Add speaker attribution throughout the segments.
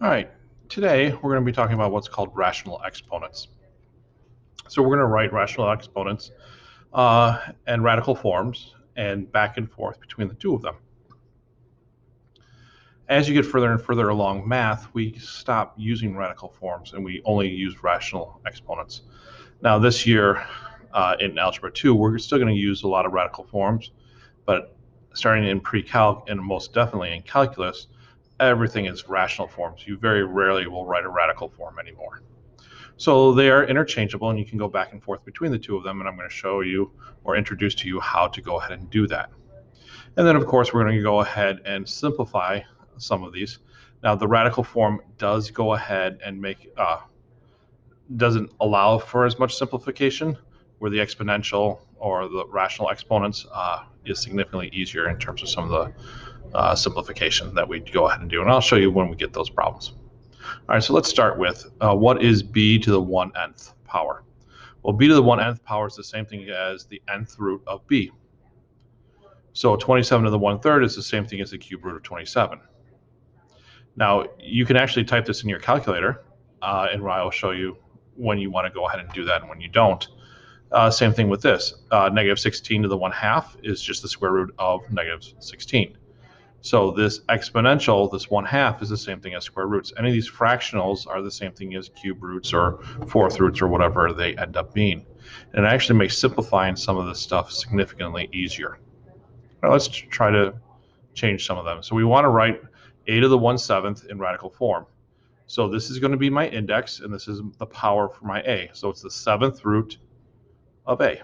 Speaker 1: All right, today we're going to be talking about what's called rational exponents. So we're going to write rational exponents and radical forms and back and forth between the two of them. As you get further and further along math, we stop using radical forms and we only use rational exponents. Now this year in Algebra 2, we're still going to use a lot of radical forms, but starting in pre-calc and most definitely in calculus, everything is rational forms. You very rarely will write a radical form anymore. So they are interchangeable and you can go back and forth between the two of them, and I'm going to show you or introduce to you how to go ahead and do that. And then of course we're going to go ahead and simplify some of these. Now the radical form does go ahead and doesn't allow for as much simplification, where the exponential or the rational exponents is significantly easier in terms of some of the simplification that we go ahead and do. And I'll show you when we get those problems. All right, so let's start with what is b to the 1/nth power? Well, b to the 1/nth power is the same thing as the nth root of b. So 27 to the 1/3 is the same thing as the cube root of 27. Now, you can actually type this in your calculator, and I will show you when you want to go ahead and do that and when you don't. Same thing with this. Negative 16 to the 1/2 is just the square root of negative 16. So this exponential, this 1/2, is the same thing as square roots. Any of these fractionals are the same thing as cube roots or fourth roots or whatever they end up being. And it actually makes simplifying some of this stuff significantly easier. Now let's try to change some of them. So we want to write a to the 1/7 in radical form. So this is going to be my index, and this is the power for my a. So it's the 7th root of a.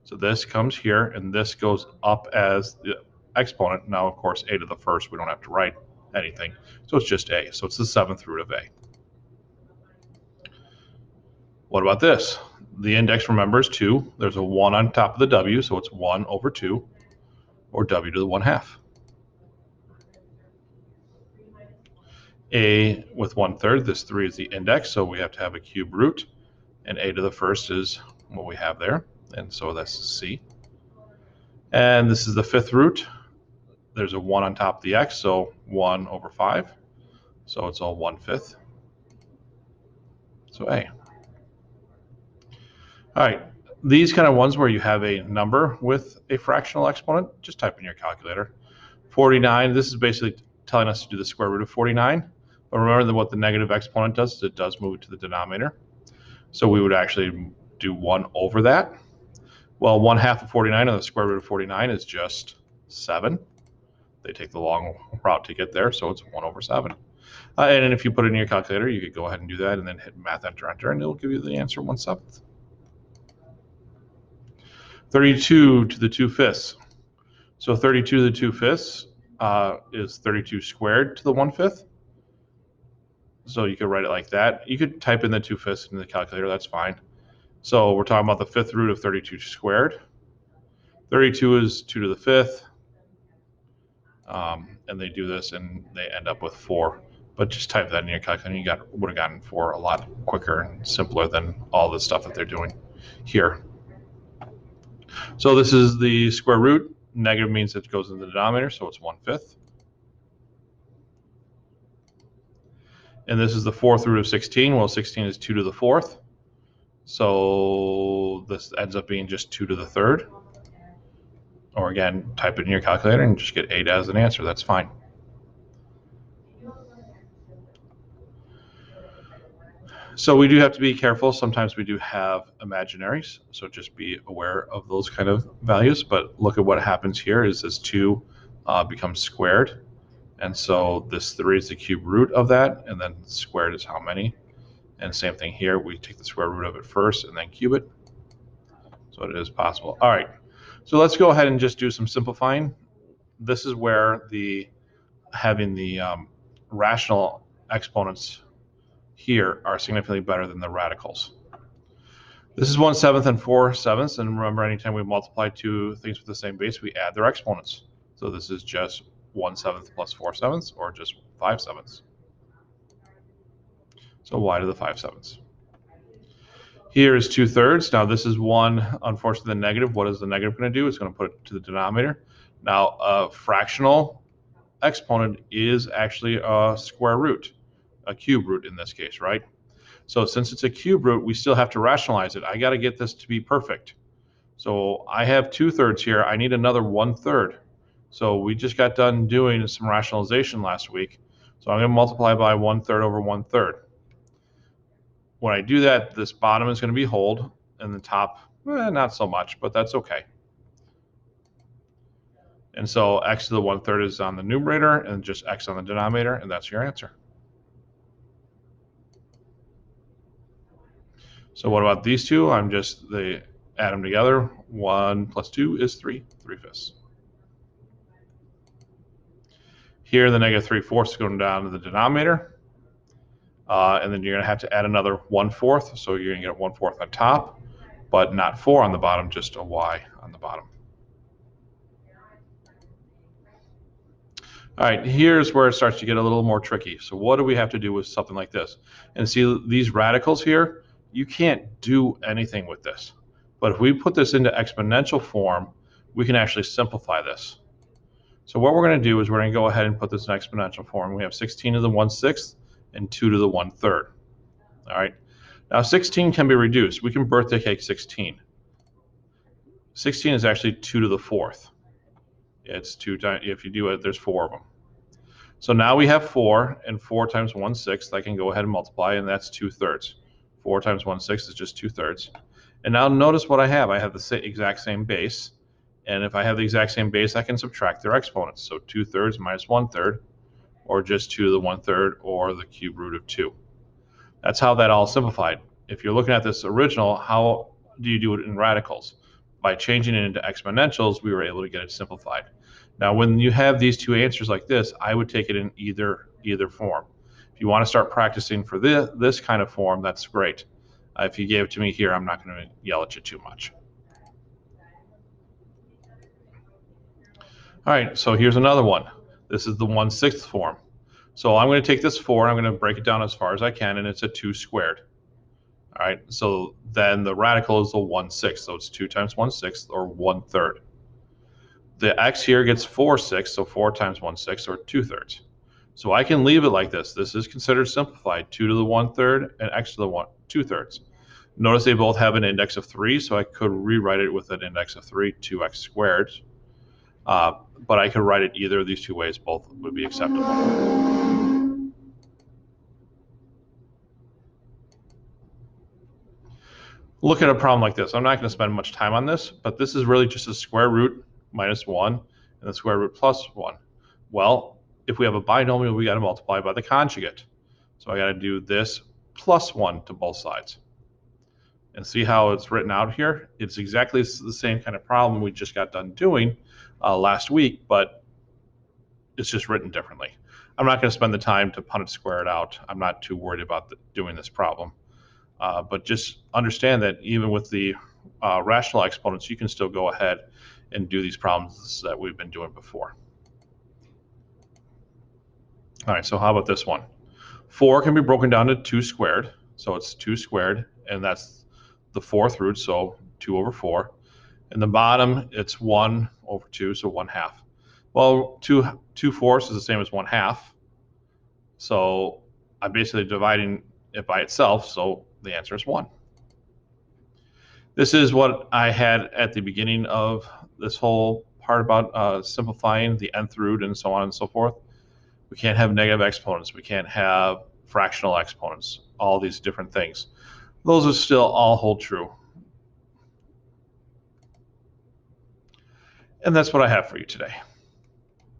Speaker 1: So this comes here, and this goes up as the exponent. Now, of course, a to the 1st, we don't have to write anything. So it's just a. So it's the 7th root of a. What about this? The index, remember, is 2. There's a 1 on top of the w, so it's 1 over 2, or w to the 1/2. A with 1/3, this 3 is the index, so we have to have a cube root, and a to the 1st is what we have there, and so that's c. And this is the 5th root. There's a 1 on top of the x, so 1 over 5, so it's all 1/5. So a. All right, these kind of ones where you have a number with a fractional exponent, just type in your calculator. 49, this is basically telling us to do the square root of 49. But remember that what the negative exponent does is it does move it to the denominator. So we would actually do 1 over that. Well, 1/2 of 49 and the square root of 49 is just 7. They take the long route to get there, so it's 1 over 7. And if you put it in your calculator, you could go ahead and do that and then hit math, enter, enter, and it'll give you the answer 1/7. 32 to the 2/5. So 32 to the 2/5 is 32 squared to the 1/5. So you could write it like that. You could type in the 2/5 in the calculator, that's fine. So we're talking about the 5th root of 32 squared. 32 is 2 to the 5th. And they do this and they end up with 4. But just type that in your calculator, you would have gotten 4 a lot quicker and simpler than all the stuff that they're doing here. So this is the square root. Negative means it goes in the denominator, so it's 1/5. And this is the 4th root of 16. Well, 16 is 2 to the 4th. So this ends up being just 2 to the 3rd. Or again, type it in your calculator and just get 8 as an answer. That's fine. So we do have to be careful. Sometimes we do have imaginaries, so just be aware of those kind of values. But look at what happens here is this 2 becomes squared. And so this 3 is the cube root of that, and then squared is how many. And same thing here, we take the square root of it first and then cube it. So it is possible. All right, so let's go ahead and just do some simplifying. This is where having the rational exponents here are significantly better than the radicals. This is 1/7 and 4/7, and remember, anytime we multiply two things with the same base, we add their exponents. So this is just 1/7 plus 4/7, or just 5/7. So y to the 5/7. Here is 2/3. Now this is 1, unfortunately, the negative. What is the negative going to do? It's going to put it to the denominator. Now a fractional exponent is actually a square root. a cube root in this case, right? So since it's a cube root, we still have to rationalize it. I got to get this to be perfect. So I have 2/3 here. I need another 1/3. So we just got done doing some rationalization last week. So I'm going to multiply by 1/3 over 1/3. When I do that, this bottom is going to be whole, and the top, not so much, but that's okay. And so x to the 1/3 is on the numerator and just x on the denominator, and that's your answer. So what about these two? They add them together. 1 plus 2 is 3, 3/5. Here, the negative 3/4 is going down to the denominator. And then you're going to have to add another 1/4. So you're going to get 1/4 on top, but not 4 on the bottom, just a y on the bottom. All right, here's where it starts to get a little more tricky. So what do we have to do with something like this? And see these radicals here, you can't do anything with this. But if we put this into exponential form, we can actually simplify this. So what we're going to do is we're going to go ahead and put this in exponential form. We have 16 to the 1/6 and 2 to the 1/3. All right. Now 16 can be reduced. We can birthday cake 16. 16 is actually 2 to the 4th. It's 2 times, if you do it, there's 4 of them. So now we have 4, and 4 times 1/6, I can go ahead and multiply, and that's 2/3. 4 times 1/6 is just 2/3. And now notice what I have. I have the exact same base. And if I have the exact same base, I can subtract their exponents. So 2/3 minus 1/3, or just 2 to the 1/3, or the cube root of 2. That's how that all simplified. If you're looking at this original, how do you do it in radicals? By changing it into exponentials, we were able to get it simplified. Now, when you have these two answers like this, I would take it in either form. If you want to start practicing for this kind of form, that's great. If you gave it to me here, I'm not going to yell at you too much. All right, so here's another one. This is the 1/6 form. So I'm going to take this 4, and I'm going to break it down as far as I can, and it's a 2 squared. All right, so then the radical is the 1/6, so it's 2 times 1/6, or 1/3. The x here gets 4/6, so 4 times 1/6, or 2/3. So I can leave it like this. This is considered simplified, 2 to the 1/3 and x to the 2/3. Notice they both have an index of 3, so I could rewrite it with an index of 3, 2x squared. But I could write it either of these two ways. Both would be acceptable. Look at a problem like this. I'm not going to spend much time on this, but this is really just a square root minus 1 and the square root plus 1. Well, if we have a binomial, we got to multiply by the conjugate. So I got to do this plus 1 to both sides. And see how it's written out here? It's exactly the same kind of problem we just got done doing last week, but it's just written differently. I'm not going to spend the time to Punnett square it out. I'm not too worried about doing this problem. But just understand that even with the rational exponents, you can still go ahead and do these problems that we've been doing before. All right, so how about this one? 4 can be broken down to 2 squared. So it's 2 squared, and that's the 4th root, so 2 over 4. And the bottom, it's 1 over 2, so 1/2. Well, 2/4 is the same as 1/2. So I'm basically dividing it by itself, so the answer is 1. This is what I had at the beginning of this whole part about simplifying the nth root and so on and so forth. We can't have negative exponents. We can't have fractional exponents, all these different things. Those are still all hold true. And that's what I have for you today.